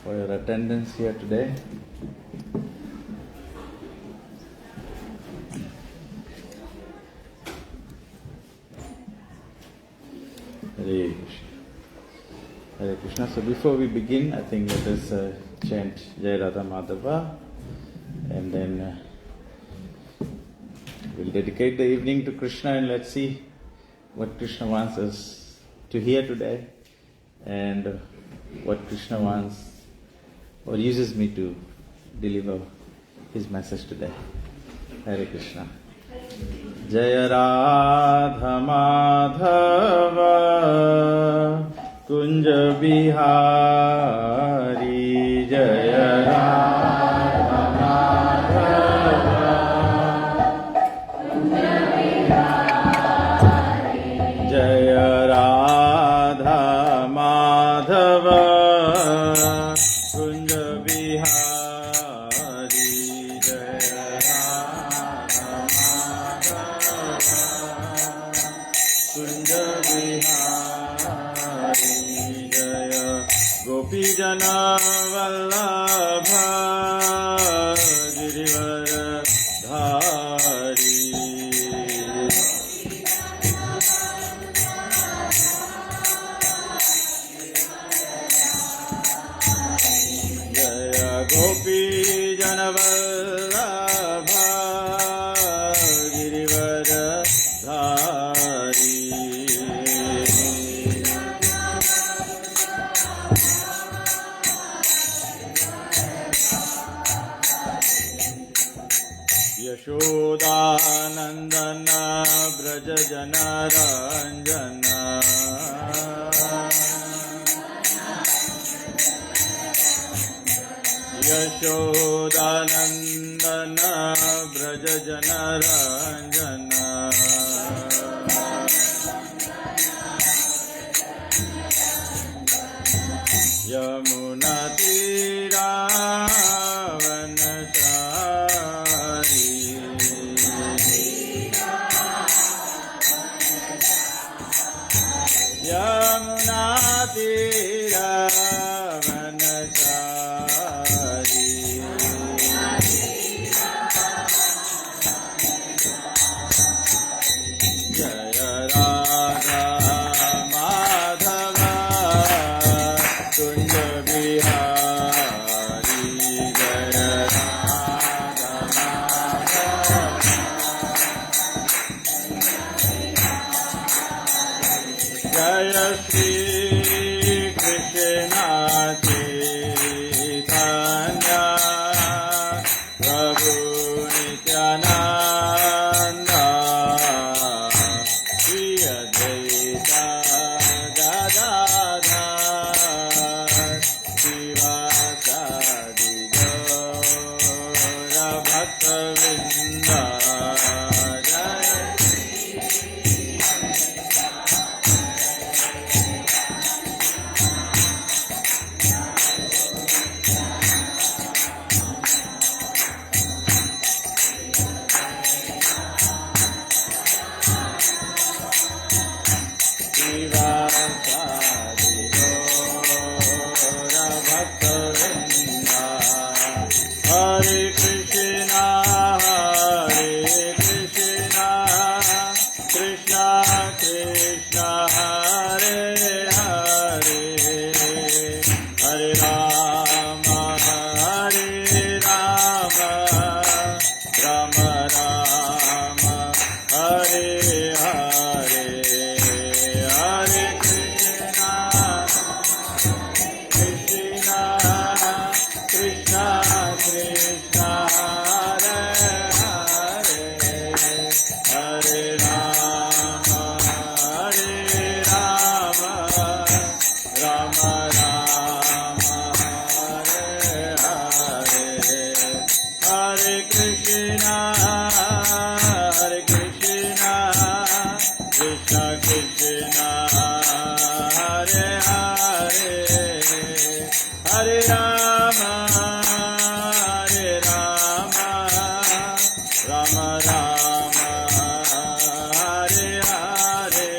for your attendance here today. Hare Krishna. Hare Krishna. So before we begin, I think let us chant Jai Radha Madhava, and then we'll dedicate the evening to Krishna, and let's see what Krishna wants us to hear today, and what Krishna wants or uses me to deliver his message today. Hare Krishna. Jaya Radha Madhava Kunja Bihari, Jaya Radha Madhava Kunja Bihari, Jaya Radha Madhava Kunja Bihari, Jaya Radha Kunja Bihari, Jaya Gopi Jana Vallabha Girivara Dhari, Jaya Gopi Jana Vallabha Girivara Dhari, Yashodanandana Braja Jana Ranjana, Yashodanandana Braja Jana Ranjana, Yamuna Tira Vanachari, Yamuna Tira Vanachari, Jaya Radha Madhava Kunja Bihari, Jaya Radha Madhava, Jaya Shri Krishna Chaitanya Prabhu Nityananda Shri Advaita Gadadhar Srivasadi Gaura Bhaktavrinda, Jaya Srivasadi Gaura Bhaktavrinda. Hare Krishna, Hare Krishna, Krishna Krishna, Hare Hare, Hare Rama, Hare Rama, Rama Rama, Hare Hare, Hare Krishna, Krishna Krishna Krishna, Hare Hare, Hare Rama, Hare Rama, Rama Rama, Hare Hare, Hare Krishna, Krishna Krishna, Hare Hare, Hare Rama, Rama Rama, Hare Hare.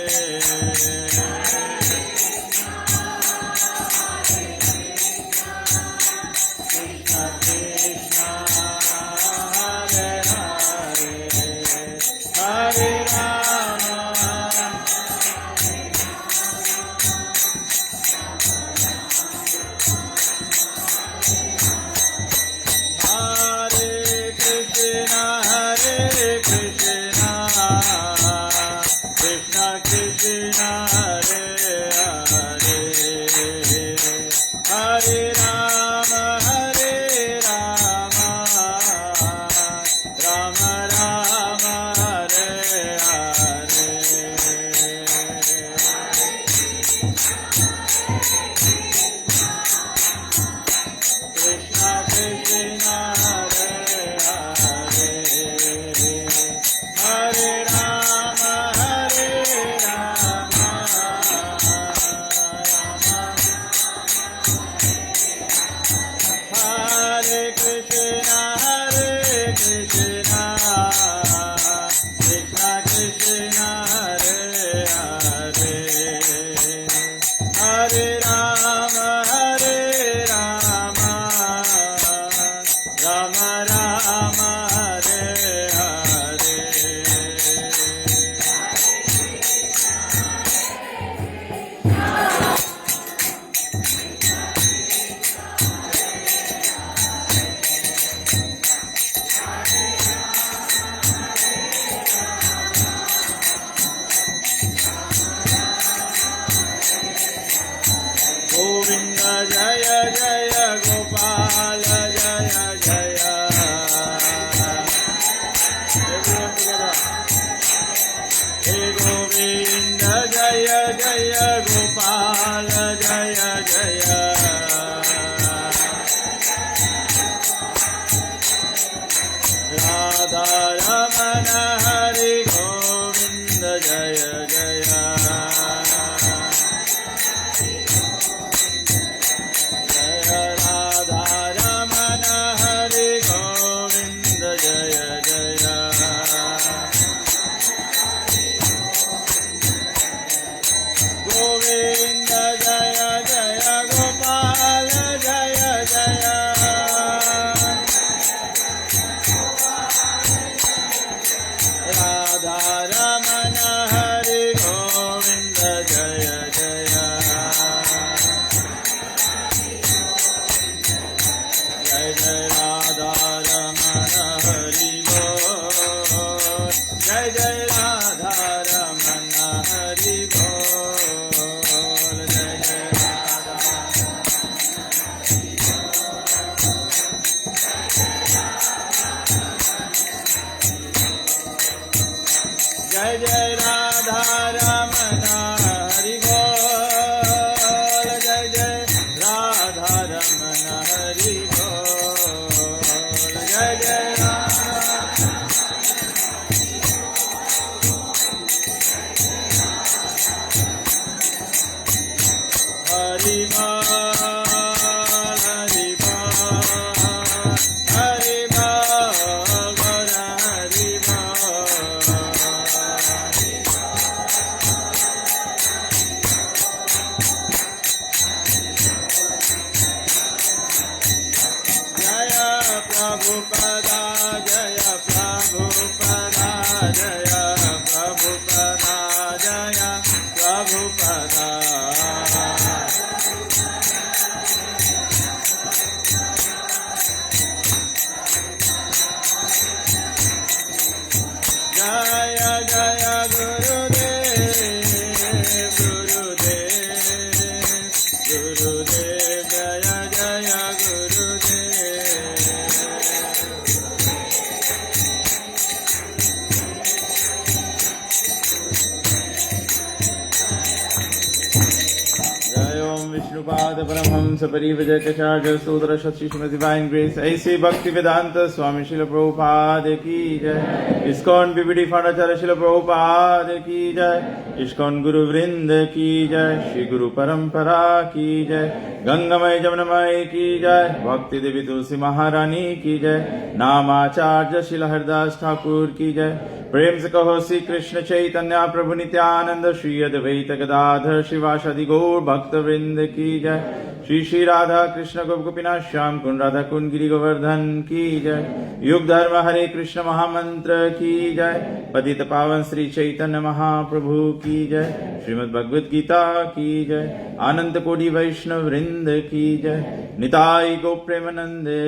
Sudra Shri Srimad Divine Grace, A.C. Bhaktivedanta Swami Srila Prabhupada ki jai, ISKCON BBD Founder Srila Prabhupada ki jai, ISKCON Guru Vrinda ki jai, Shri Guru Parampara ki jai, Gangamai Jamunamai ki jai, Bhakti Devi Tulsi Maharani ki jai, Namacharya Srila Hardas Thakur ki jai, प्रेम से कहो श्री कृष्ण चैतन्य प्रभु नित्यानंद श्री अद्वैत गदाधर शिवासादि गौर भक्त वृंद की जय, श्री श्री राधा कृष्ण गोपिनाथ श्याम कुंड राधा कुंड गिरि गोवर्धन की जय, युग धर्म हरे कृष्ण महामंत्र की जय, पतित पावन श्री चैतन्य महाप्रभु की जय, श्रीमद् भगवद गीता की जय, आनंद कोटि वैष्णव वृंद की जय, निताई गो प्रेमानंदे.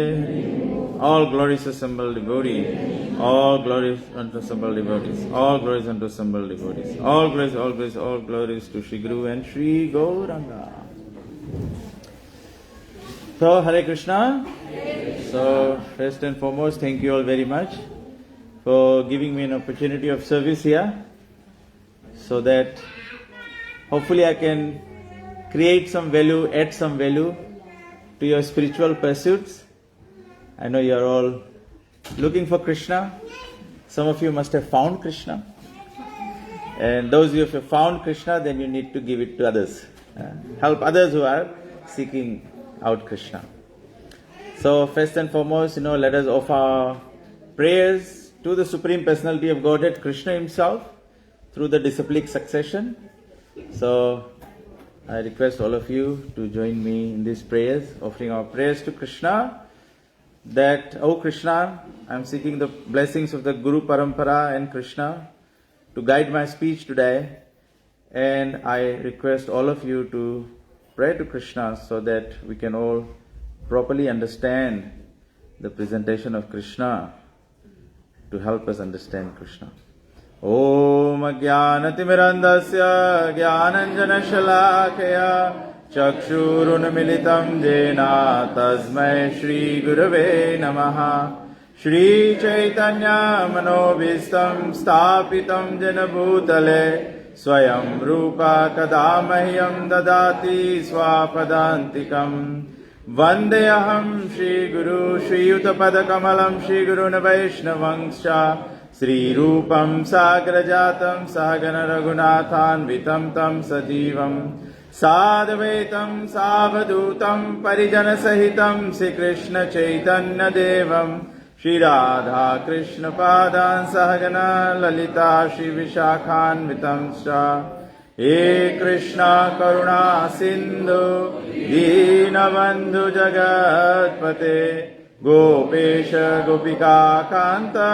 All glories assembled devotees, all glories unto assembled devotees, all glories unto assembled devotees, all glories to Shri Guru and Shri Gauranga. So, Hare Krishna. So, first and foremost, thank you all very much for giving me an opportunity of service here, so that hopefully I can create some value, add some value to your spiritual pursuits. I know you are all looking for Krishna. Some of you must have found Krishna. And those of you who have found Krishna, then you need to give it to others. Help others who are seeking out Krishna. So first and foremost, let us offer prayers to the Supreme Personality of Godhead, Krishna himself, through the disciplic succession. So I request all of you to join me in these prayers, offering our prayers to Krishna, that, O Krishna, I am seeking the blessings of the Guru Parampara and Krishna to guide my speech today, and I request all of you to pray to Krishna so that we can all properly understand the presentation of Krishna, to help us understand Krishna. Om Ajnanatirandasya Jnananjana Chakshurunmilitam Jena Tasmai Shri Gurave Namaha. Shri Chaitanya Manobhistam Stapitam Jena Bhutale Swayam Rupa Kadamahyam Dadati Swapadantikam. Vandeyaham Shri Guru Shri Yuttapada Kamalam Shri Guruna Vaishnavangscha Sri Rupam Sagrajatam Sahagana Raghunathan Vitam Tam Sajivam Sadvaitam Savadutam Parijana Sahitam Sri Krishna Chaitanya Devam Shri Radha Krishna Padan Sahagana Lalita Shri Vishakhan Vitamscha He Krishna Karuna Sindhu Deenabandhu Jagatpate Gopesha Gopika Kanta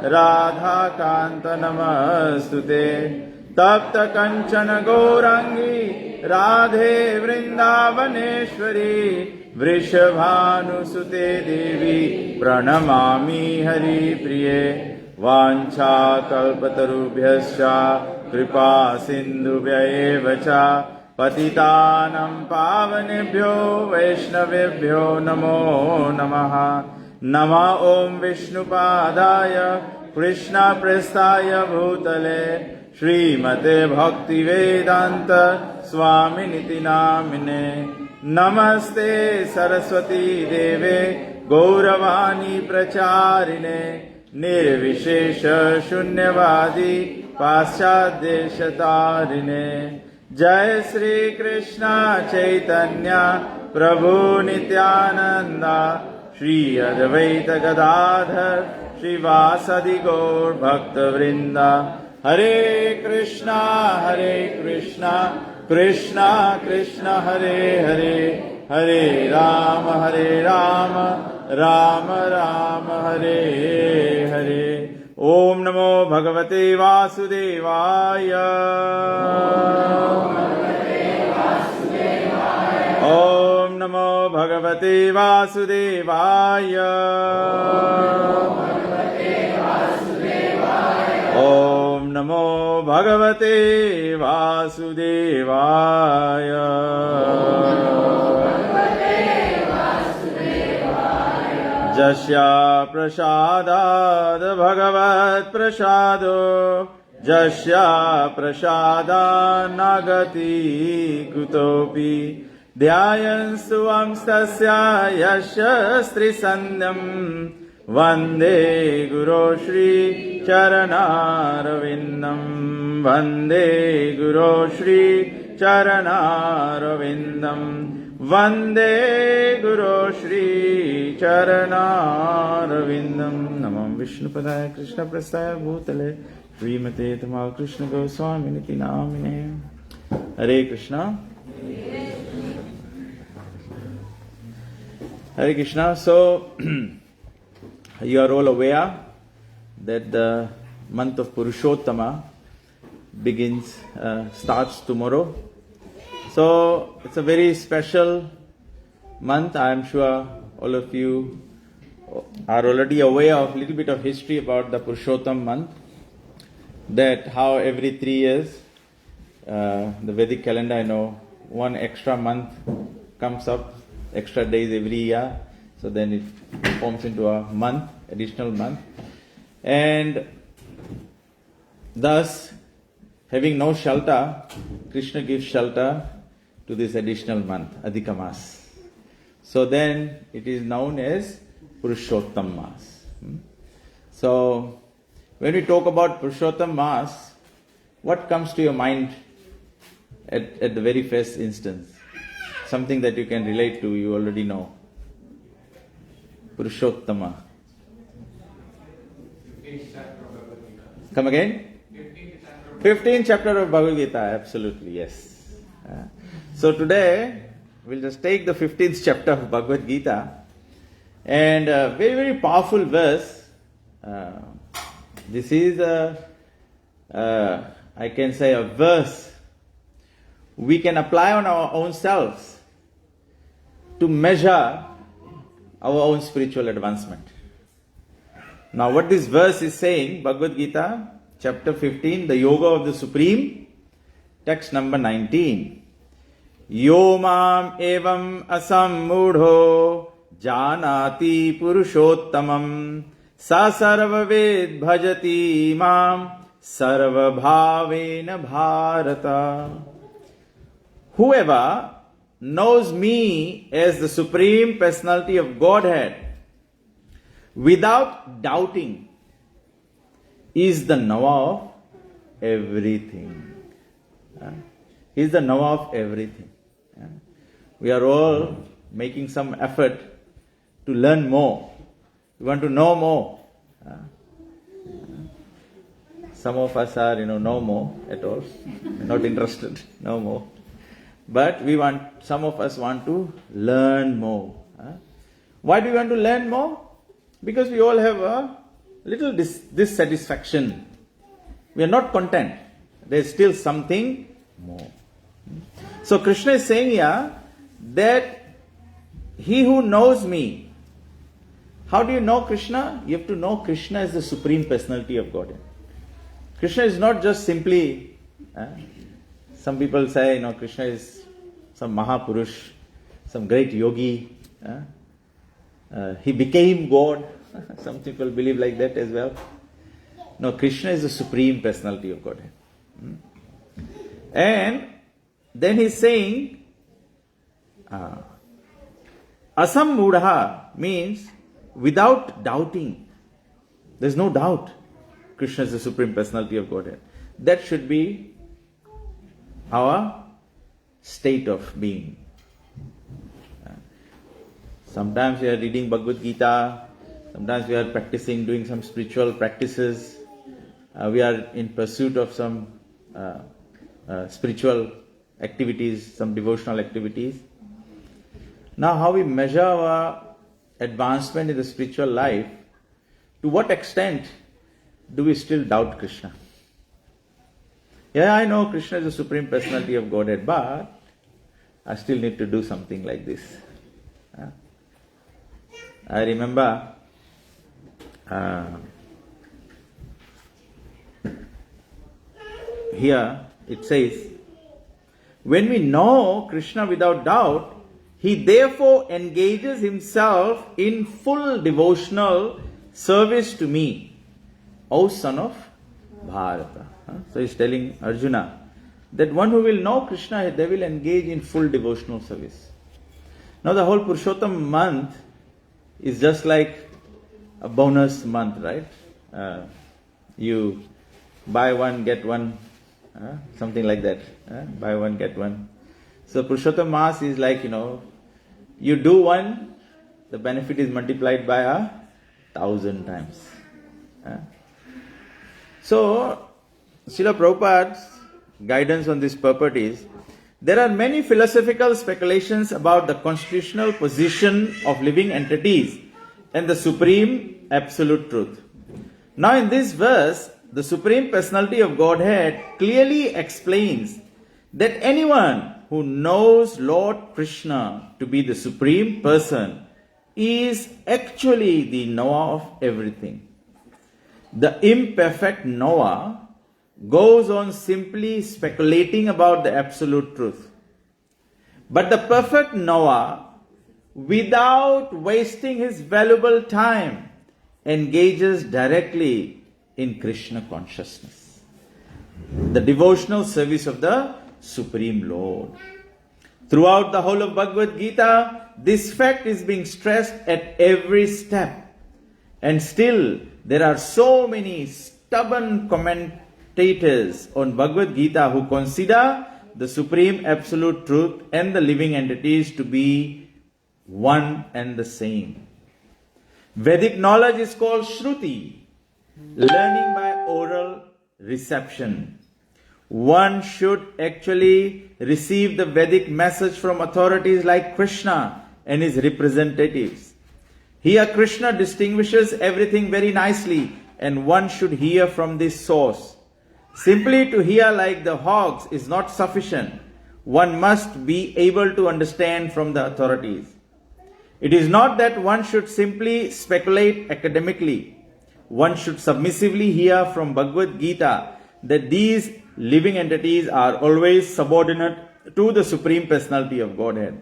Radha Kanta Namastute Tapta Kanchana Gourangi Radhe Vrindavaneshwari Vrishabhanusute Devi Pranamami Hari Priye Vancha Kalpatarubhyascha Kripa Sindhubhya cha Patitanam Pavanebhyo Vaishnavebhyo Namo Namaha. Nama Om Vishnupadaya Krishna Prestaya Bhutale Srimate Bhakti Vedanta Swaminiti Namine. Namaste Saraswati Deve Gauravani Pracharine Nirvishesha Shunyavadi Paschadeshatarine. Jai Sri Krishna Chaitanya Prabhu Nityananda Shri Advaita Gadadhar Shri Vasadi Gaur Bhakta Vrinda. Hare Krishna Krishna Krishna Hare Hare Hare Rama Rama Rama Hare Hare. Om Namo Bhagavate Vasudevaya. Om Namo Bhagavate Vasudevaya. Om Namo Bhagavate Vasudevaya. Jasya prasadad bhagavat prasado Jasya prasada nagati kutopi Dhyayan suvam stasya yashastri sandham Vande Guru Shri Charanaravindam. Vande Guru Shri Charanaravindam. Vande Guru Shri Charanaravindam. Namam Vishnupadaya Krishna Prastaya Bhutale Srimate Tamal Krishna Goswami Niti Namine. Hare Krishna. Hare Krishna. So, you are all aware that the month of Purushottama starts tomorrow. So it's a very special month. I am sure all of you are already aware of a little bit of history about the Purushottam month. That how every 3 years, the Vedic calendar, one extra month comes up extra days every year. So then it forms into a month, additional month. And thus, having no shelter, Krishna gives shelter to this additional month, Adhika Mas. So then it is known as Purushottam Mas. So when we talk about Purushottam Mas, what comes to your mind at the very first instance? Something that you can relate to, you already know. Purushottama. 15th chapter of Bhagavad Gita. Come again? 15th chapter of Bhagavad Gita, absolutely, yes. So today, we'll just take the 15th chapter of Bhagavad Gita, and a very, very powerful verse. This is I can say a verse we can apply on our own selves to measure our own spiritual advancement. Now what this verse is saying, Bhagavad Gita, chapter 15, the Yoga of the Supreme, text number 19. Yo mam evam asammudho janati purushottamam sa sarva ved bhajati mam sarva bhavena bharata. Whoever knows me as the Supreme Personality of Godhead without doubting is the knower of everything. He is the knower of everything. We are all making some effort to learn more. We want to know more. Some of us are, no more at all. Not interested, no more. But some of us want to learn more. Why do we want to learn more? Because we all have a little dissatisfaction. We are not content. There is still something more. So Krishna is saying here that he who knows me. How do you know Krishna? You have to know Krishna is the Supreme Personality of Godhead. Krishna is not just simply, some people say, Krishna is some Mahapurush, some great yogi. He became God. Some people believe like that as well. No, Krishna is the Supreme Personality of Godhead. And then he's saying, Asammudha means without doubting. There's no doubt Krishna is the Supreme Personality of Godhead. That should be our state of being. Sometimes we are reading Bhagavad Gita, sometimes we are practicing, doing some spiritual practices, we are in pursuit of some spiritual activities, some devotional activities. Now how we measure our advancement in the spiritual life, to what extent do we still doubt Krishna? Yeah, I know Krishna is the Supreme Personality of Godhead, but I still need to do something like this. I remember here it says, when we know Krishna without doubt, he therefore engages himself in full devotional service to me, O son of Bharata. So he's telling Arjuna that one who will know Krishna, they will engage in full devotional service. Now the whole Purushottam month is just like a bonus month, right? You buy one, get one, something like that. Buy one, get one. So Purushottam Mas is like, you do one, the benefit is multiplied by 1,000 times. So, Srila Prabhupada's guidance on this purport is, there are many philosophical speculations about the constitutional position of living entities and the supreme absolute truth. Now in this verse, the Supreme Personality of Godhead clearly explains that anyone who knows Lord Krishna to be the Supreme Person is actually the knower of everything. The imperfect knower goes on simply speculating about the absolute truth. But the perfect knower without wasting his valuable time, engages directly in Krishna consciousness, the devotional service of the Supreme Lord. Throughout the whole of Bhagavad Gita, this fact is being stressed at every step. And still, there are so many stubborn commentators on Bhagavad Gita who consider the Supreme Absolute Truth and the living entities to be one and the same. Vedic knowledge is called Shruti, learning by oral reception. One should actually receive the Vedic message from authorities like Krishna and his representatives. Here Krishna distinguishes everything very nicely, and one should hear from this source. Simply to hear like the hogs is not sufficient. One must be able to understand from the authorities. It is not that one should simply speculate academically. One should submissively hear from Bhagavad Gita that these living entities are always subordinate to the Supreme Personality of Godhead.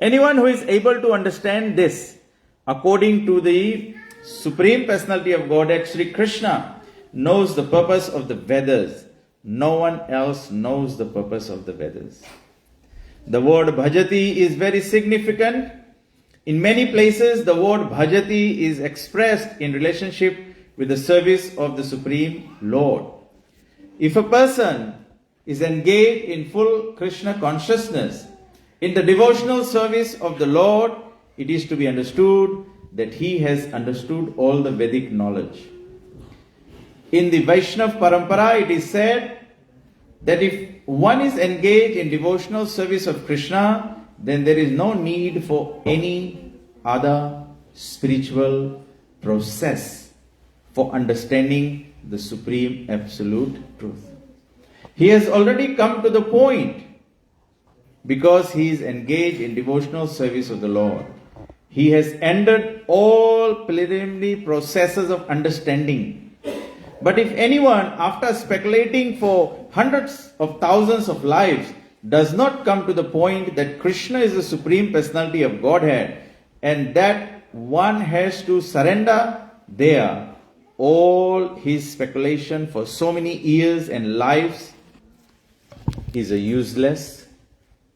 Anyone who is able to understand this, according to the Supreme Personality of Godhead, Sri Krishna, knows the purpose of the Vedas. No one else knows the purpose of the Vedas. The word bhajati is very significant. In many places, the word bhajati is expressed in relationship with the service of the Supreme Lord. If a person is engaged in full Krishna consciousness, in the devotional service of the Lord, it is to be understood that he has understood all the Vedic knowledge. In the Vaishnav Parampara, it is said that if one is engaged in devotional service of Krishna, then there is no need for any other spiritual process for understanding the Supreme Absolute Truth. He has already come to the point because he is engaged in devotional service of the Lord. He has ended all preliminary processes of understanding. But if anyone, after speculating for hundreds of thousands of lives, does not come to the point that Krishna is the Supreme Personality of Godhead and that one has to surrender there, all his speculation for so many years and lives is a useless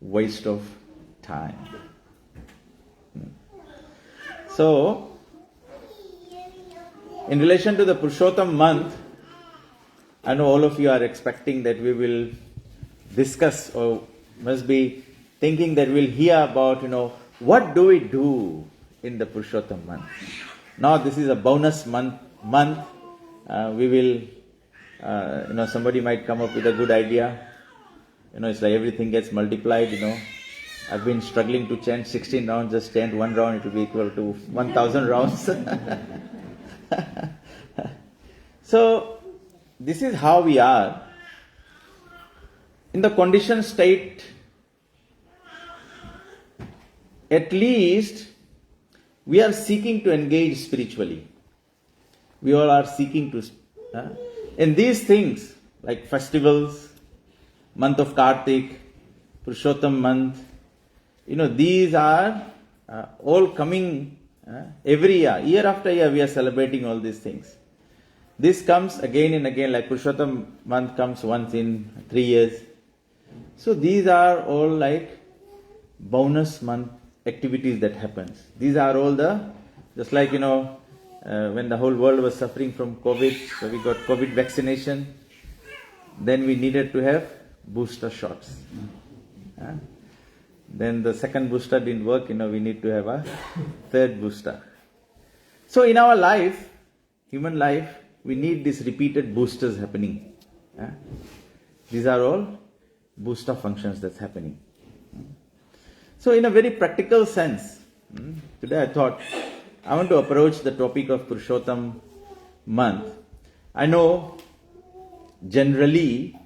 waste of time. So, in relation to the Purushottam month, I know all of you are expecting that we will discuss, or must be thinking that we'll hear about, what do we do in the Purushottam month. Now this is a bonus month. We will, somebody might come up with a good idea. It's like everything gets multiplied, I've been struggling to chant 16 rounds, just chant one round, it will be equal to 1,000 rounds. So, this is how we are. In the conditioned state, at least, we are seeking to engage spiritually. We all are seeking to. In these things, like festivals, month of Kartik, Purushottam month, these are all coming every year after year we are celebrating all these things. This comes again and again, like Purushottam month comes once in 3 years. So these are all like bonus month activities that happens. These are all just like, when the whole world was suffering from COVID, so we got COVID vaccination, then we needed to have booster shots. Then the second booster didn't work, we need to have a third booster. So in our life, human life, we need these repeated boosters happening. These are all booster functions that's happening. So in a very practical sense, today I thought I want to approach the topic of Purushottam month. I know generally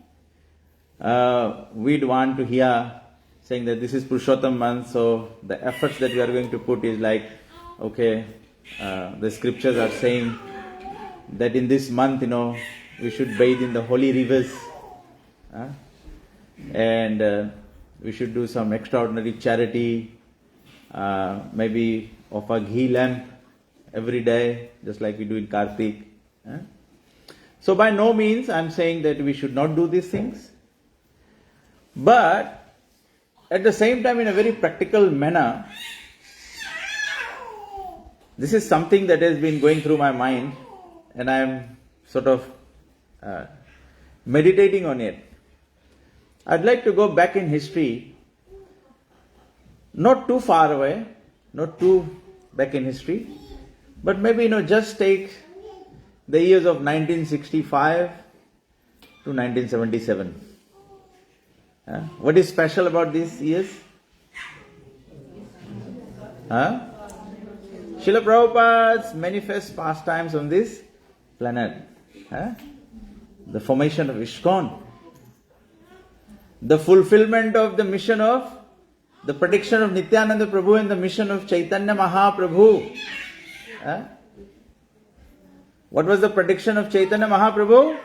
we'd want to hear saying that this is Purushottam month, so the efforts that we are going to put is like, okay, the scriptures are saying that in this month, we should bathe in the holy rivers, and we should do some extraordinary charity, maybe offer ghee lamp every day, just like we do in Kartik. So by no means I'm saying that we should not do these things. But at the same time, in a very practical manner, this is something that has been going through my mind, and I'm sort of meditating on it. I'd like to go back in history, not too far away, not too back in history, but maybe, just take the years of 1965 to 1977. What is special about these years? Srila Prabhupada's manifest pastimes on this planet. The formation of ISKCON. The fulfillment of the mission of, the prediction of Nityananda Prabhu and the mission of Chaitanya Mahaprabhu. What was the prediction of Chaitanya Mahaprabhu?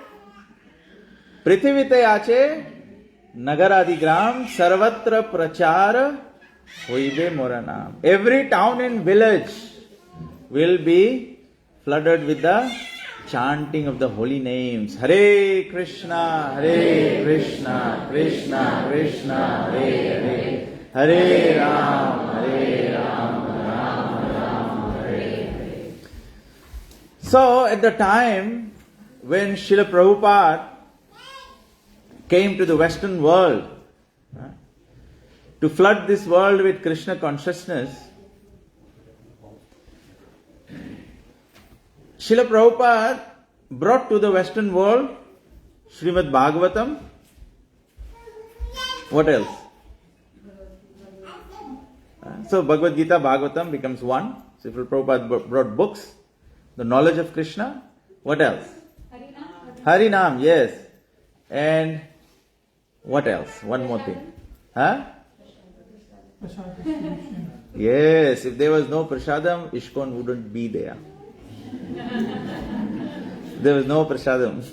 Prithivite yache nagaradigram sarvatra prachar hoibe moranam. Every town and village will be flooded with the chanting of the holy names. Hare Krishna, Krishna Krishna, Hare Hare, Hare Ram, Ram Ram, Hare Hare. So at the time when Srila Prabhupada came to the Western world to flood this world with Krishna consciousness, Srila Prabhupada brought to the Western world Srimad Bhagavatam. What else? So Bhagavad Gita, Bhagavatam becomes one. So Srila Prabhupada brought books, the knowledge of Krishna. What else? Harinam, yes. And what else? One more thing. Yes, if there was no Prashadam, ISKCON wouldn't be there. There was no Prasadam.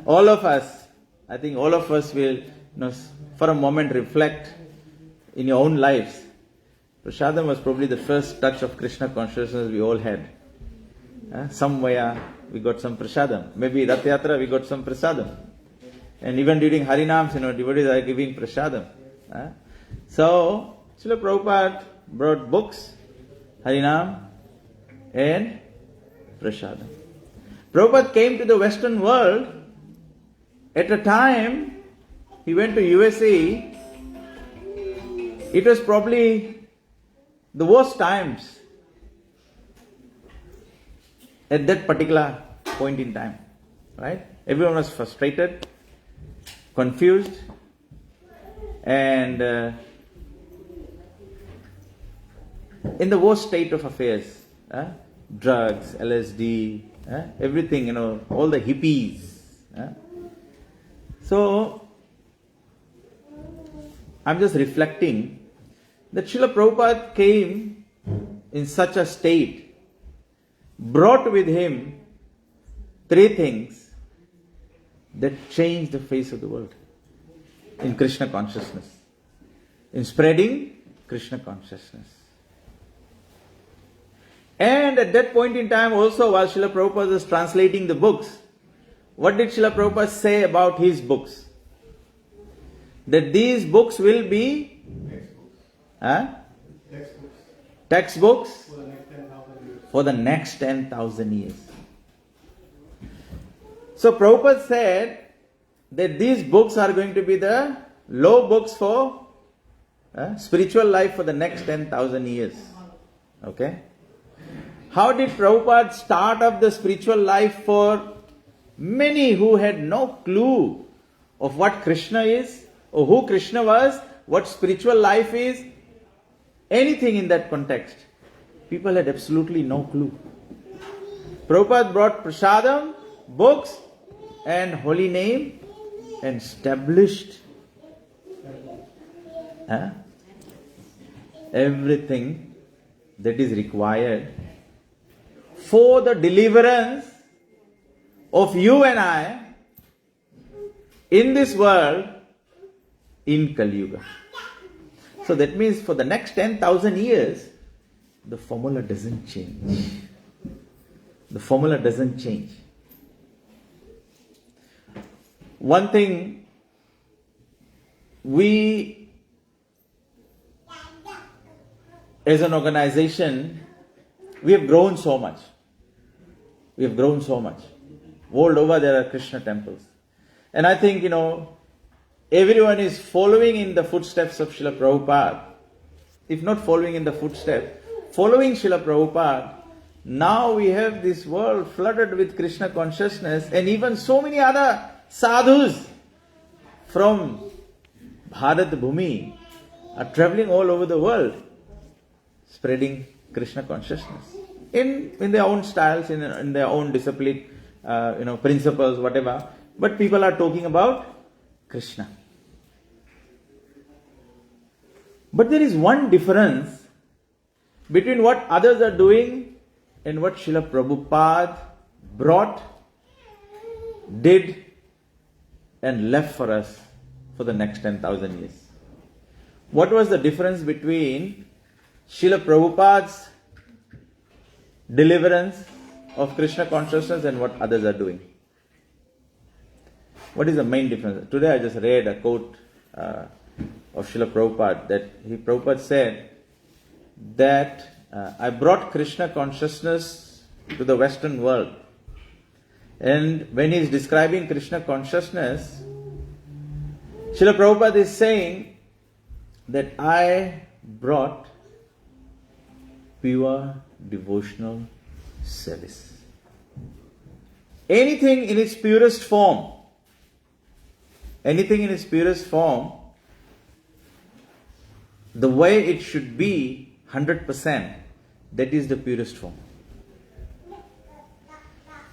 All of us, I think all of us will, for a moment reflect in your own lives. Prasadam was probably the first touch of Krishna consciousness we all had. Somewhere we got some Prasadam. Maybe Rath Yatra we got some Prasadam. And even during Harinams, devotees are giving Prasadam. So, Srila Prabhupada brought books, Harinam, and Prasadam. Prabhupada came to the Western world at a time he went to USA. It was probably the worst times at that particular point in time. Right? Everyone was frustrated, confused, and in the worst state of affairs. Drugs, LSD, everything, all the hippies. So, I'm just reflecting that Srila Prabhupada came in such a state, brought with him three things that changed the face of the world in Krishna consciousness, in spreading Krishna consciousness. And at that point in time also, while Srila Prabhupada was translating the books, what did Srila Prabhupada say about his books? That these books will be textbooks for the next 10,000 years. So Prabhupada said that these books are going to be the law books for spiritual life for the next 10,000 years. Okay? How did Prabhupada start up the spiritual life for many who had no clue of what Krishna is, or who Krishna was, what spiritual life is, anything in that context? People had absolutely no clue. Prabhupada brought prasadam, books, and holy name, and established everything that is required for the deliverance of you and I in this world in Kali Yuga. So that means for the next 10,000 years, the formula doesn't change. The formula doesn't change. One thing, we as an organization, we have grown so much. We have grown so much. World over there are Krishna temples. And I think, everyone is following in the footsteps of Srila Prabhupada. If not following in the footsteps, following Srila Prabhupada, now we have this world flooded with Krishna consciousness, and even so many other sadhus from Bharat Bhumi are traveling all over the world, spreading Krishna consciousness in their own styles, in their own discipline, principles, whatever. But people are talking about Krishna. But there is one difference between what others are doing and what Srila Prabhupada brought, did, and left for us for the next 10,000 years. What was the difference between Srila Prabhupada's deliverance of Krishna consciousness and what others are doing? What is the main difference? Today I just read a quote of Srila Prabhupada that Prabhupada said that I brought Krishna consciousness to the Western world. And when he is describing Krishna consciousness, Srila Prabhupada is saying that I brought pure devotional service. Anything in its purest form, the way it should be 100%, that is the purest form.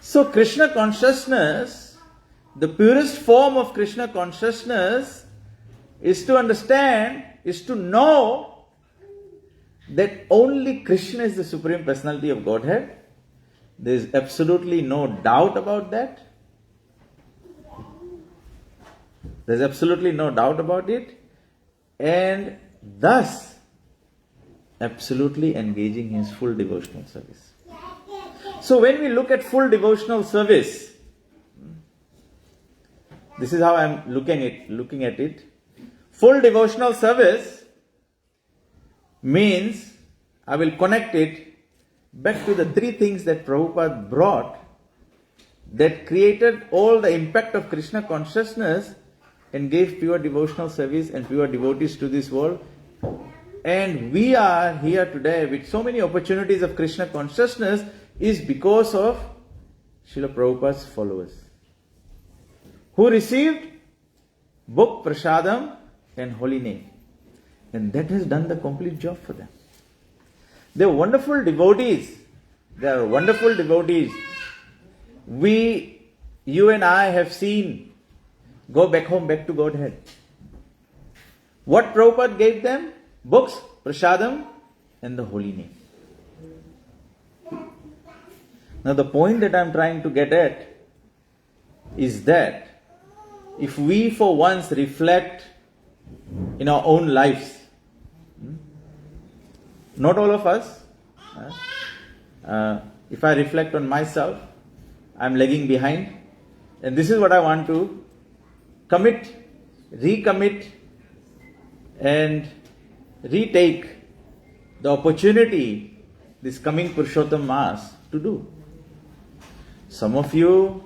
So Krishna consciousness, the purest form of Krishna consciousness is to understand, is to know that only Krishna is the Supreme Personality of Godhead. There is absolutely no doubt about that. There's absolutely no doubt about it. And thus, absolutely engaging in full devotional service. So when we look at full devotional service, this is how I'm looking at it. Full devotional service means I will connect it back to the three things that Prabhupada brought that created all the impact of Krishna consciousness and gave pure devotional service and pure devotees to this world. And we are here today with so many opportunities of Krishna consciousness is because of Srila Prabhupada's followers, who received book, prasadam and holy name. And that has done the complete job for them. They are wonderful devotees. You and I have seen go back home, back to Godhead. What Prabhupada gave them? Books, prasadam and the holy name. Now the point that I'm trying to get at is that if we for once reflect in our own lives, not all of us, if I reflect on myself, I'm lagging behind, and this is what I want to commit, recommit and retake the opportunity this coming Purushottam Mass to do. Some of you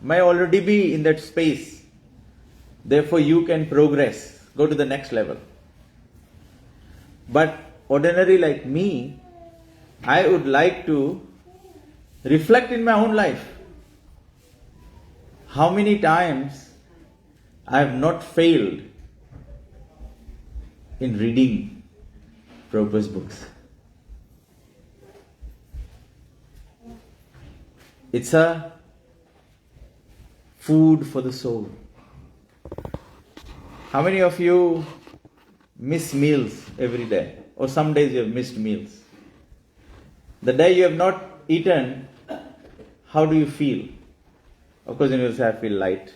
may already be in that space. Therefore you can progress, go to the next level. But ordinary like me, I would like to reflect in my own life. How many times I have not failed in reading Prabhupada's books. It's a food for the soul. How many of you miss meals every day? Or some days you have missed meals. The day you have not eaten, how do you feel? Of course, you will say, I feel light.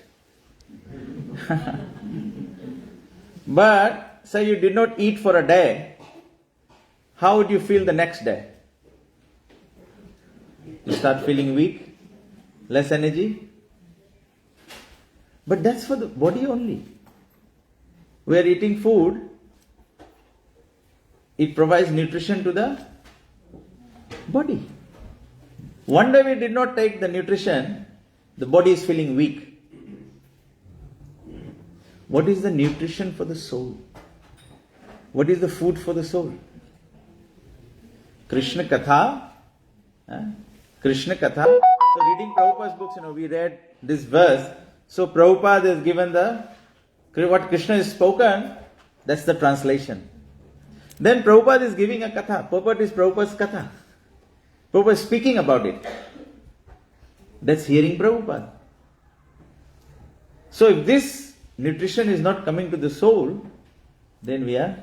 But say you did not eat for a day, how would you feel the next day? You start feeling weak, less energy. But that's for the body only. We are eating food, it provides nutrition to the body. One day we did not take the nutrition, the body is feeling weak. What is the nutrition for the soul? What is the food for the soul? Krishna Katha. Krishna Katha. So reading Prabhupada's books, we read this verse. So Prabhupada has given what Krishna has spoken, that's the translation. Then Prabhupada is giving a katha. Purport is Prabhupada's katha. Prabhupada is speaking about it. That's hearing Prabhupada. So if this nutrition is not coming to the soul, then we are.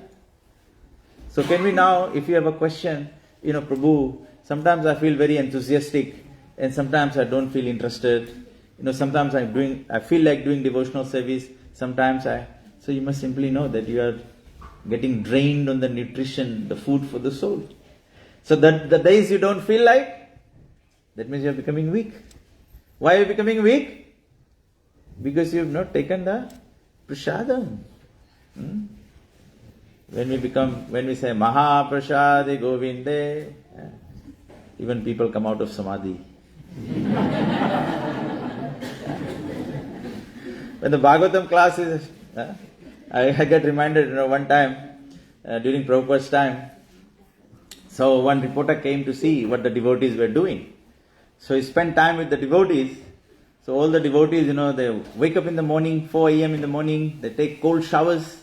So can we now, if you have a question, Prabhu, sometimes I feel very enthusiastic and sometimes I don't feel interested. Sometimes I feel like doing devotional service. Sometimes so you must simply know that you are getting drained on the nutrition, the food for the soul. So that the days you don't feel like, that means you are becoming weak. Why are you becoming weak? Because you have not taken the prasadam. When we say Maha Prasadi Govinde, even people come out of samadhi. When the Bhagavatam class is, I get reminded, one time, during Prabhupada's time, so one reporter came to see what the devotees were doing. So he spent time with the devotees. So all the devotees, they wake up in the morning, 4 a.m. in the morning, they take cold showers.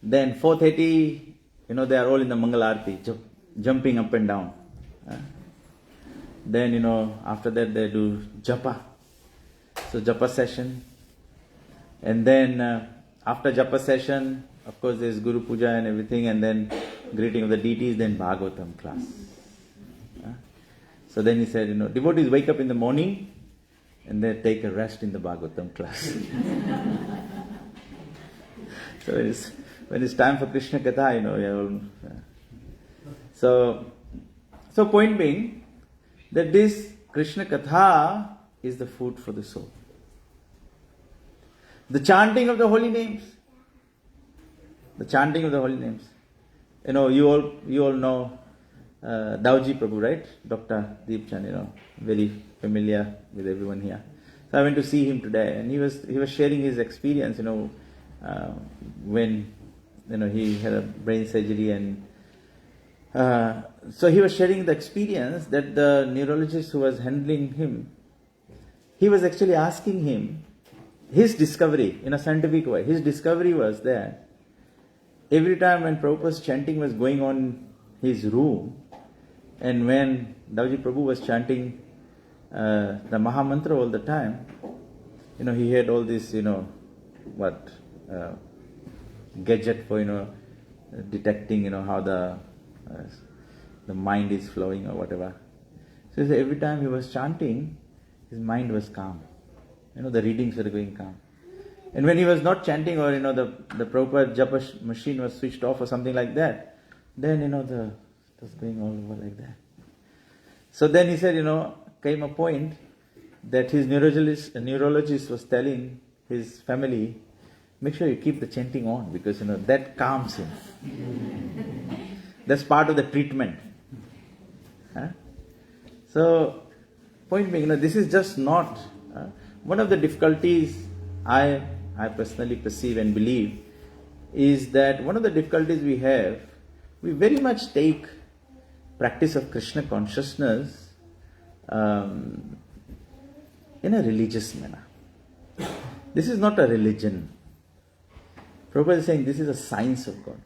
Then 4:30, they are all in the Mangal Aarti, jumping up and down. Then, after that they do japa. So japa session. And then after japa session, of course there's Guru Puja and everything, and then greeting of the deities, then Bhagavatam class. So then he said, devotees wake up in the morning and they take a rest in the Bhagavatam class. So when it's time for Krishna Katha, So point being that this Krishna Katha is the food for the soul. The chanting of the holy names. The chanting of the holy names. You all know Dauji Prabhu, right? Dr. Deepchand, very familiar with everyone here. So I went to see him today, and he was sharing his experience, when he had a brain surgery, and so he was sharing the experience that the neurologist who was handling him, he was actually asking him his discovery in a scientific way. His discovery was that every time when Prabhupada's chanting was going on in his room, and when Dauji Prabhu was chanting the Maha Mantra all the time, he had all this, gadget for, detecting, how the mind is flowing or whatever. So every time he was chanting, his mind was calm. The readings were going calm. And when he was not chanting, or the proper japa machine was switched off or something like that, then it was going all over like that. So then he said, came a point that his neurologist was telling his family, make sure you keep the chanting on, because that calms him. That's part of the treatment. So, point being, this is just not one of the difficulties I personally perceive and believe is that one of the difficulties we have, we very much take practice of Krishna consciousness in a religious manner. This is not a religion. Prabhupada is saying this is a science of God.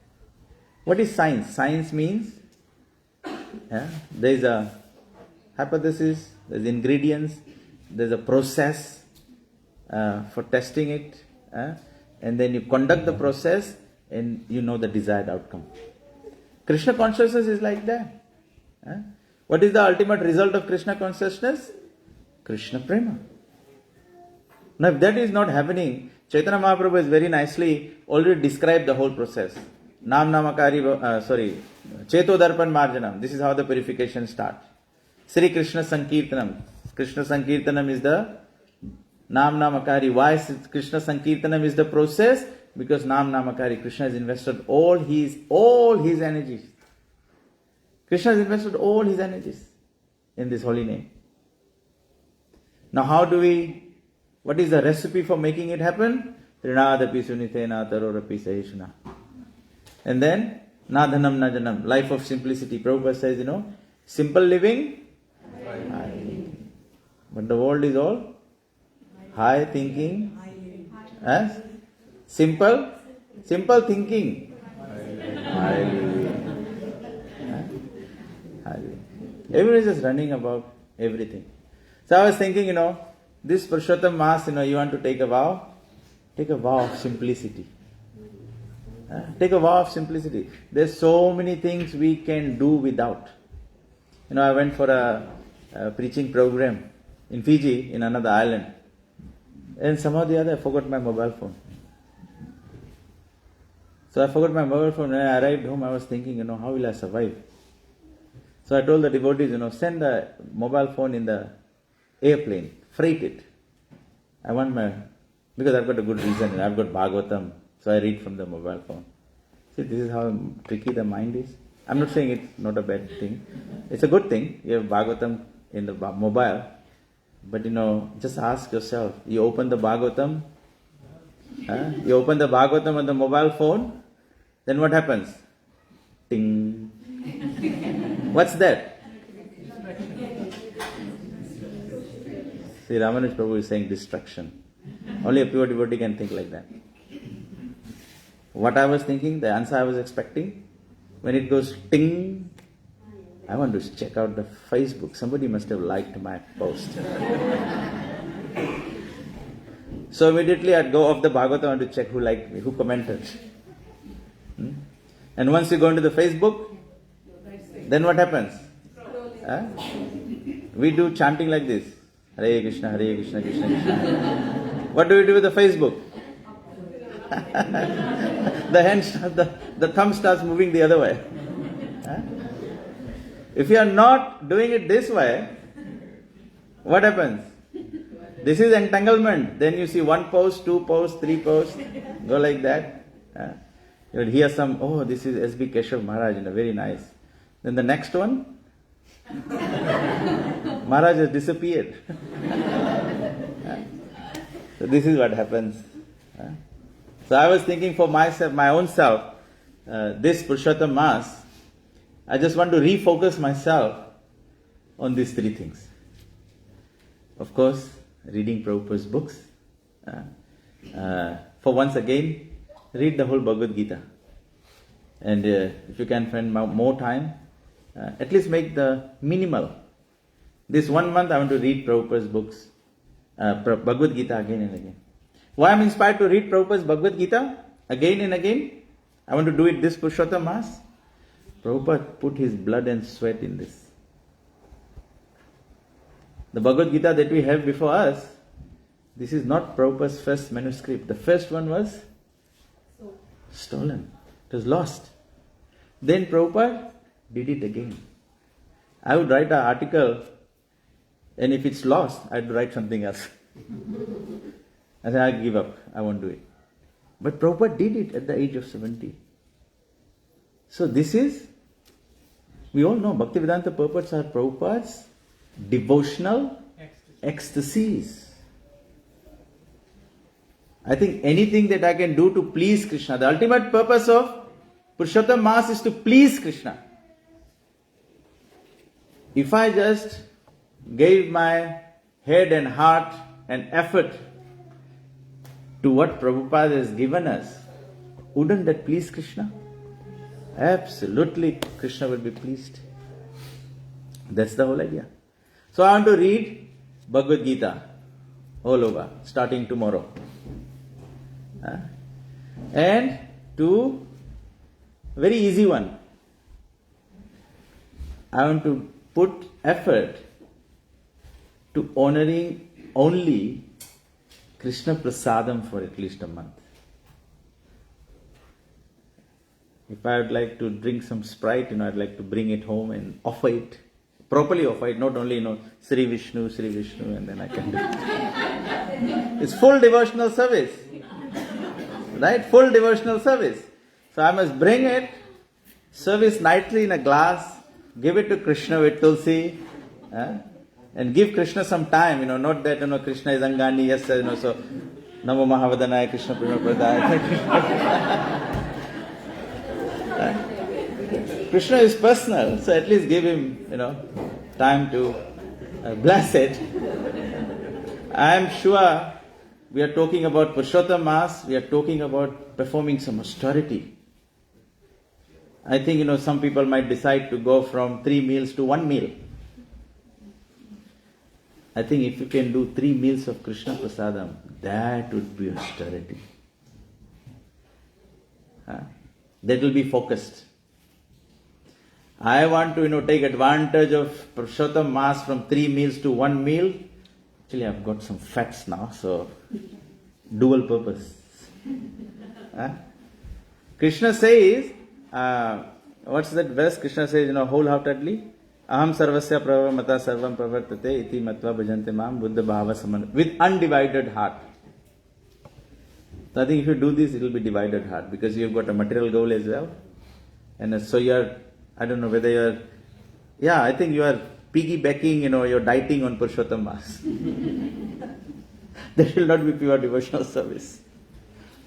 What is science? Science means there is a hypothesis, there is ingredients, there is a process for testing it, and then you conduct the process and you know the desired outcome. Krishna consciousness is like that. What is the ultimate result of Krishna consciousness? Krishna Prema. Now if that is not happening, Chaitanya Mahaprabhu has very nicely already described the whole process. Cheto Darpan Marjanam. This is how the purification starts. Sri Krishna Sankirtanam. Krishna Sankirtanam is the Namakari. Why Krishna Sankirtanam is the process? Because Namakari, Krishna has invested all his energies. Krishna has invested all his energies in this holy name. Now what is the recipe for making it happen? Trinadapi sunitena tarorapi sahishuna. And then, nadhanam najanam, life of simplicity. Prabhupada says, simple living, high living. But the world is all high thinking, simple thinking, high living. Everyone is just running about everything. So I was thinking, this Purushottam Mass, you want to take a vow? Take a vow of simplicity. Take a vow of simplicity. There's so many things we can do without. I went for a preaching program in Fiji, in another island. And somehow or the other I forgot my mobile phone. So I forgot my mobile phone. When I arrived home, I was thinking, how will I survive? So I told the devotees, send the mobile phone in the airplane, freight it. Because I've got a good reason, I've got Bhagavatam, so I read from the mobile phone. See, this is how tricky the mind is. I'm not saying it's not a bad thing. It's a good thing, you have Bhagavatam in the mobile, but just ask yourself, you open the Bhagavatam on the mobile phone, then what happens? Ting. What's that? See, Ramanuja Prabhu is saying destruction. Only a pure devotee can think like that. What I was thinking, the answer I was expecting, when it goes ting, I want to check out the Facebook. Somebody must have liked my post. So immediately I'd go off the Bhagavatam to check who liked me, who commented. And once you go into the Facebook, then what happens? We do chanting like this. Hare Krishna, Krishna Krishna. What do we do with the Facebook? The thumb starts moving the other way. If you are not doing it this way, what happens? This is entanglement. Then you see one post, two posts, three posts, go like that. You will hear some, this is S.B. Keshav Maharaj, very nice. Then the next one, Maharaj has disappeared. So this is what happens. So I was thinking for myself, my own self, this Purushottam Mass, I just want to refocus myself on these three things. Of course, reading Prabhupada's books. For once again, read the whole Bhagavad Gita. And if you can find more time, at least make the minimal. This 1 month I want to read Prabhupada's books, Bhagavad Gita again and again. Why I'm inspired to read Prabhupada's Bhagavad Gita again and again? I want to do it this Purushottam Mass. Prabhupada put his blood and sweat in this. The Bhagavad Gita that we have before us, this is not Prabhupada's first manuscript. The first one was stolen. It was lost. Then Prabhupada did it again. I would write an article, and if it's lost, I'd write something else. I said, I give up. I won't do it. But Prabhupada did it at the age of 70. So this is, we all know, Bhaktivedanta purports are Prabhupada's devotional ecstasies. I think anything that I can do to please Krishna, the ultimate purpose of Purushottam Mass is to please Krishna. If I just gave my head and heart and effort to what Prabhupada has given us, wouldn't that please Krishna? Absolutely, Krishna will be pleased. That's the whole idea. So I want to read Bhagavad Gita all over, starting tomorrow. And to very easy one. I want to put effort to honoring only Krishna Prasadam for at least a month. If I would like to drink some Sprite, I'd like to bring it home and offer it. Properly offer it, not only, Sri Vishnu, and then I can do it. It's full devotional service. Right? Full devotional service. So I must bring it, service nightly in a glass, give it to Krishna with Tulsi, and give Krishna some time, not that, Krishna is Angani, yes, so Namo Mahavadanaya, Krishna Prema Pradaya. Krishna is personal, so at least give him, time to bless it. I am sure we are talking about Purushottam Mass, we are talking about performing some austerity. I think, some people might decide to go from 3 meals to 1 meal. I think if you can do 3 meals of Krishna Prasadam, that would be austerity. That will be focused. I want to, take advantage of Purushottam Mass from 3 meals to 1 meal. Actually, I've got some fats now, so dual purpose. Krishna says, what's that verse? Krishna says, wholeheartedly, Aham sarvasya pravamata sarvam pravartate iti matva bhajante mam buddha bhava saman, with undivided heart. So I think if you do this, it will be divided heart, because you've got a material goal as well. And so you're, I don't know whether you're, I think you are piggybacking, you're dieting on Purushottam Mass. That will not be pure devotional service.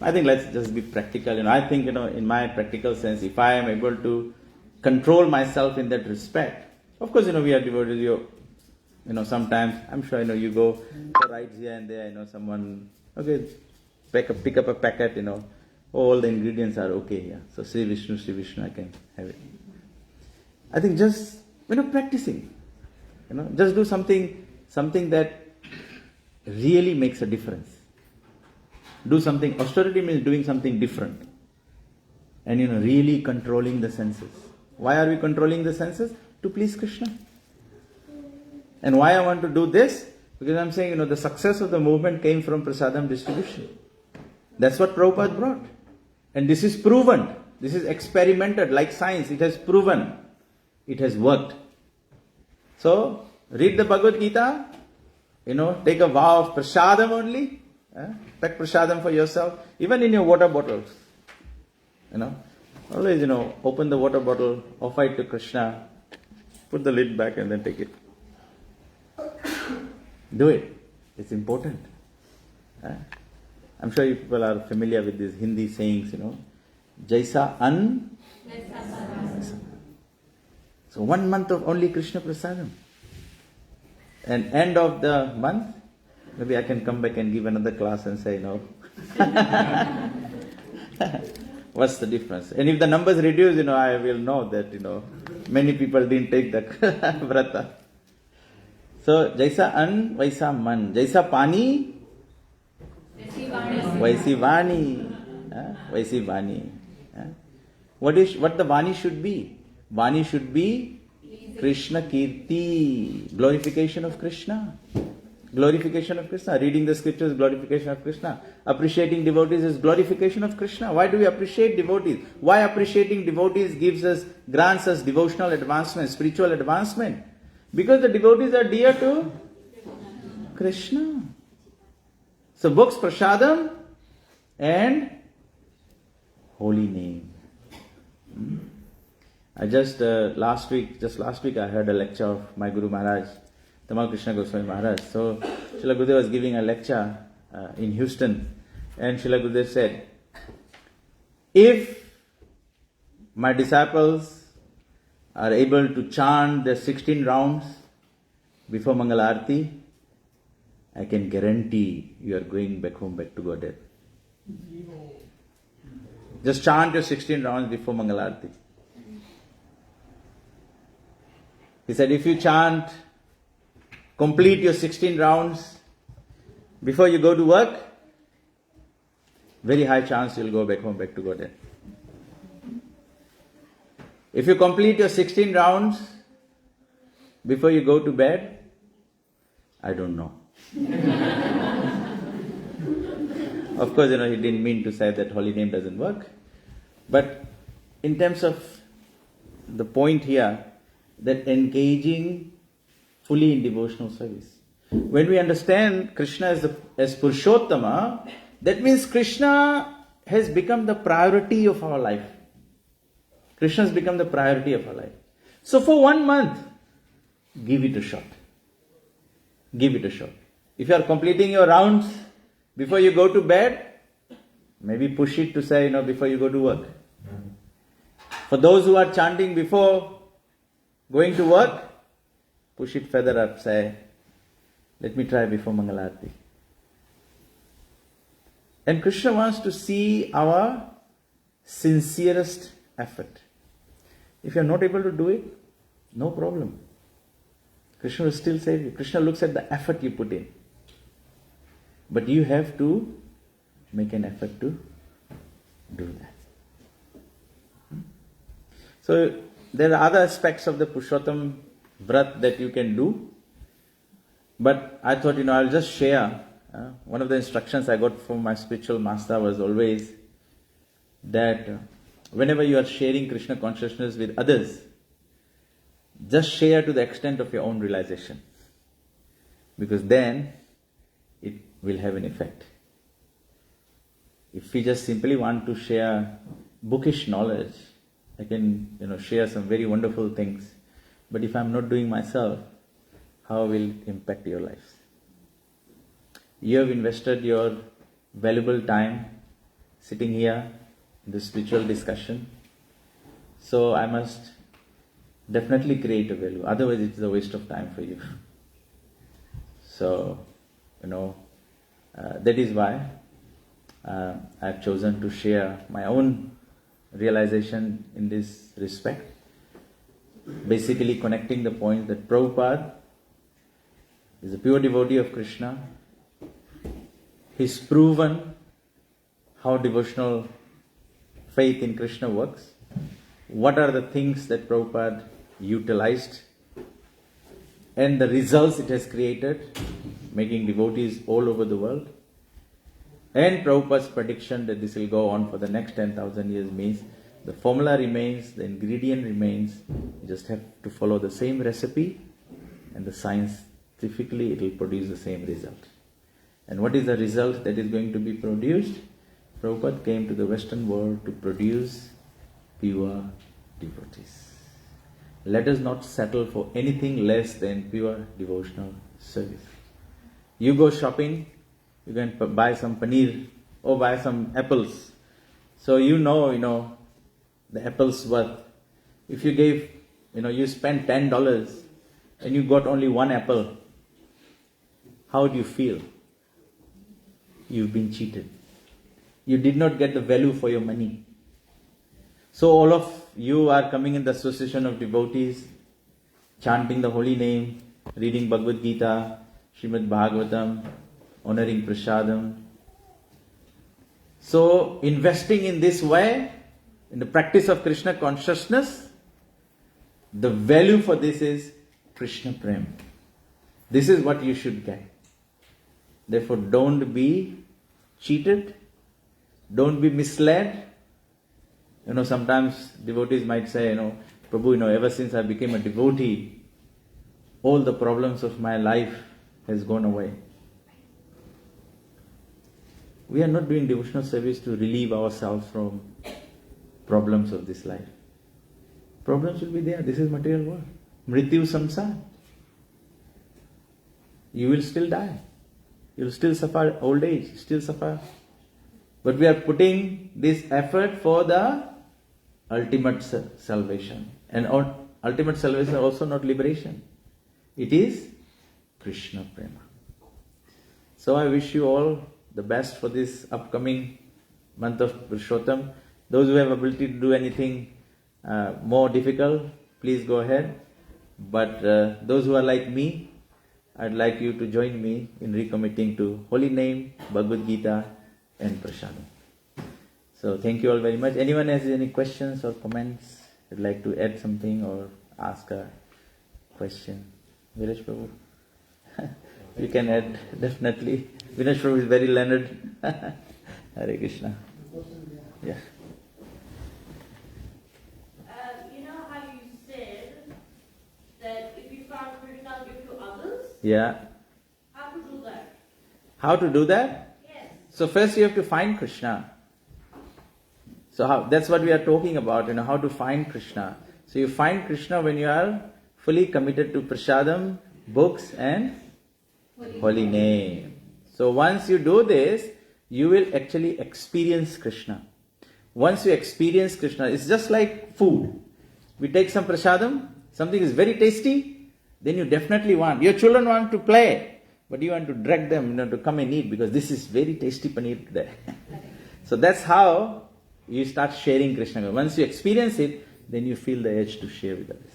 I think let's just be practical. I think, in my practical sense, if I am able to control myself in that respect, of course, we are devoted. Sometimes, I'm sure, you go for rides here and there, someone, okay, pick up a packet, all the ingredients are okay here. So Sri Vishnu, I can have it. I think just, practicing, just do something that really makes a difference. Do something, austerity means doing something different. And, really controlling the senses. Why are we controlling the senses? To please Krishna. And why I want to do this? Because I'm saying, the success of the movement came from prasadam distribution. That's what Prabhupada brought. And this is proven. This is experimented like science. It has proven. It has worked. So, read the Bhagavad Gita. Take a vow of prasadam only. Pack prasadam for yourself. Even in your water bottles. Always, open the water bottle, offer it to Krishna, put the lid back and then take it. Do it. It's important. I'm sure you people are familiar with these Hindi sayings, Jaisa an. So 1 month of only Krishna Prasadam. And end of the month, maybe I can come back and give another class and say, what's the difference? And if the numbers reduce, I will know that, many people didn't take the vrata. So, Jaisa an, Vaisa man. Jaisa pani, Vaisi vani. Vaisi vani. What the vani should be? Vani should be Krishna Kirti, glorification of Krishna. Glorification of Krishna. Reading the scriptures is glorification of Krishna. Appreciating devotees is glorification of Krishna. Why do we appreciate devotees? Why appreciating devotees grants us devotional advancement, spiritual advancement? Because the devotees are dear to Krishna. So books, prasadam and holy name. I just last week I heard a lecture of my Guru Maharaj, Tamal Krishna Goswami Maharaj. So Srila Gurudev was giving a lecture in Houston, and Srila Gurudev said, if my disciples are able to chant the 16 rounds before Mangala Arati, I can guarantee you are going back home, back to Godhead. Just chant your 16 rounds before Mangala Arati. He said, if you chant, complete your 16 rounds before you go to work, very high chance you'll go back home, back to Godhead. If you complete your 16 rounds before you go to bed, I don't know. Of course, he didn't mean to say that holy name doesn't work. But in terms of the point here, that engaging fully in devotional service. When we understand Krishna as Purushottama, that means Krishna has become the priority of our life. Krishna has become the priority of our life. So for 1 month, give it a shot. Give it a shot. If you are completing your rounds before you go to bed, maybe push it to say, before you go to work. For those who are chanting before going to work, push it further up, say, let me try before Mangalarti. And Krishna wants to see our sincerest effort. If you are not able to do it, no problem. Krishna will still save you. Krishna looks at the effort you put in. But you have to make an effort to do that. So there are other aspects of the Purushottam Vrat that you can do. But I thought, I'll just share. One of the instructions I got from my spiritual master was always that whenever you are sharing Krishna consciousness with others, just share to the extent of your own realization. Because then it will have an effect. If we just simply want to share bookish knowledge, I can share some very wonderful things. But if I'm not doing myself, how will it impact your lives? You have invested your valuable time sitting here in the spiritual discussion. So I must definitely create a value. Otherwise it's a waste of time for you. So, that is why I've chosen to share my own realization in this respect. Basically connecting the point that Prabhupada is a pure devotee of Krishna. He's proven how devotional faith in Krishna works. What are the things that Prabhupada utilized and the results it has created, making devotees all over the world. And Prabhupada's prediction that this will go on for the next 10,000 years means the formula remains, the ingredient remains. You just have to follow the same recipe and the scientifically it will produce the same result. And what is the result that is going to be produced? Prabhupada came to the Western world to produce pure devotees. Let us not settle for anything less than pure devotional service. You go shopping, you can buy some paneer or buy some apples. So you know the apples worth. If you gave, you spent $10 and you got only one apple, how do you feel? You've been cheated. You did not get the value for your money. So all of you are coming in the association of devotees, chanting the holy name, reading Bhagavad Gita, Srimad Bhagavatam, honoring Prasadam. So investing in this way, in the practice of Krishna consciousness, the value for this is Krishna Prem. This is what you should get. Therefore don't be cheated, don't be misled. Sometimes devotees might say, Prabhu, ever since I became a devotee, all the problems of my life has gone away. We are not doing devotional service to relieve ourselves from problems of this life. Problems will be there. This is material world. Mrityu samsara. You will still die. You will still suffer old age, still suffer. But we are putting this effort for the ultimate salvation. And ultimate salvation is also not liberation. It is Krishna Prema. So I wish you all the best for this upcoming month of Purushottam. Those who have ability to do anything more difficult, please go ahead. But those who are like me, I'd like you to join me in recommitting to Holy Name, Bhagavad Gita and Prasadam. So thank you all very much. Anyone has any questions or comments? Would like to add something or ask a question? Viraj Prabhu? You can add, definitely. Vinesh Prabhu is very learned. Hare Krishna. Yeah. You know how you said that if you found Krishna, give to others? Yeah. How to do that? How to do that? Yes. So first you have to find Krishna. So that's what we are talking about, how to find Krishna. So you find Krishna when you are fully committed to prasadam, books and holy name. So once you do this, you will actually experience Krishna. Once you experience Krishna, it's just like food. We take some prasadam, something is very tasty, then you definitely want. Your children want to play, but you want to drag them to come and eat because this is very tasty paneer today. So that's how you start sharing Krishna. Once you experience it, then you feel the urge to share with others.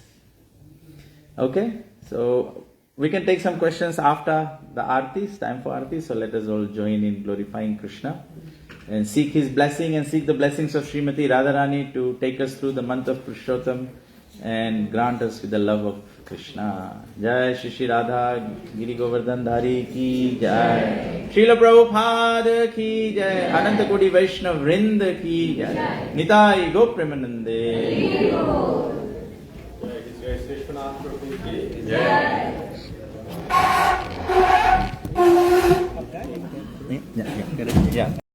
Okay? So we can take some questions after the Aarti. It's time for Aarti. So let us all join in glorifying Krishna and seek his blessing and seek the blessings of Srimati Radharani to take us through the month of Purushottam and grant us with the love of Krishna. Jai Shri Shri Radha Giri Govardhan Dhari ki Jai. Srila Prabhupada ki Jai. Ananta Koti Vaishnav Vrinda ki Jai. Nitai Go Premanande. Jai Visvanath Prabhu ki Jai. Yeah.